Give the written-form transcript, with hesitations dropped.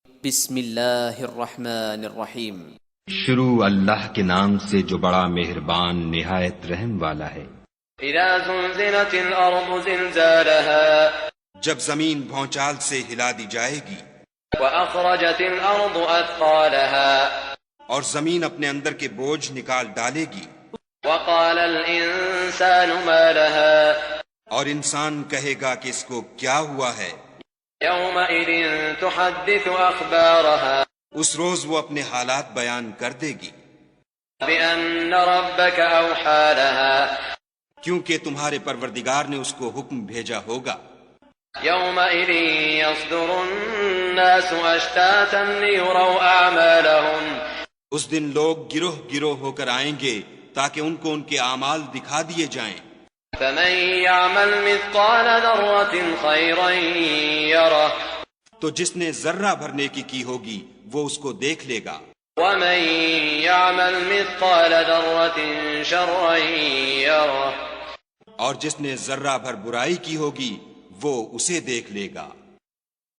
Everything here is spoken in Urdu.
بسم اللہ الرحمن الرحیم۔ شروع اللہ کے نام سے جو بڑا مہربان نہایت رحم والا ہے۔ اذا زلزلت الارض زلزالها، جب زمین بھونچال سے ہلا دی جائے گی، واخرجت الارض اثقالها، اور زمین اپنے اندر کے بوجھ نکال ڈالے گی، وقال الانسان ما لها، اور انسان کہے گا کہ اس کو کیا ہوا ہے۔ يومئذ تحدث اخبارها، اس روز وہ اپنے حالات بیان کر دے گی، بأن ربك اوحى لها، کیونکہ تمہارے پروردگار نے اس کو حکم بھیجا ہوگا۔ يومئذ يصدر الناس اشتاتا ليروا اعمالهم، اس دن لوگ گروہ گروہ ہو کر آئیں گے تاکہ ان کو ان کے اعمال دکھا دیے جائیں۔ فمن يعمل مثقال ذرة خيرا يره، تو جس نے ذرہ بھر نیکی کی ہوگی وہ اس کو دیکھ لے گا، ومن يعمل مثقال ذرة شرا يره، اور جس نے ذرہ بھر برائی کی ہوگی وہ اسے دیکھ لے گا۔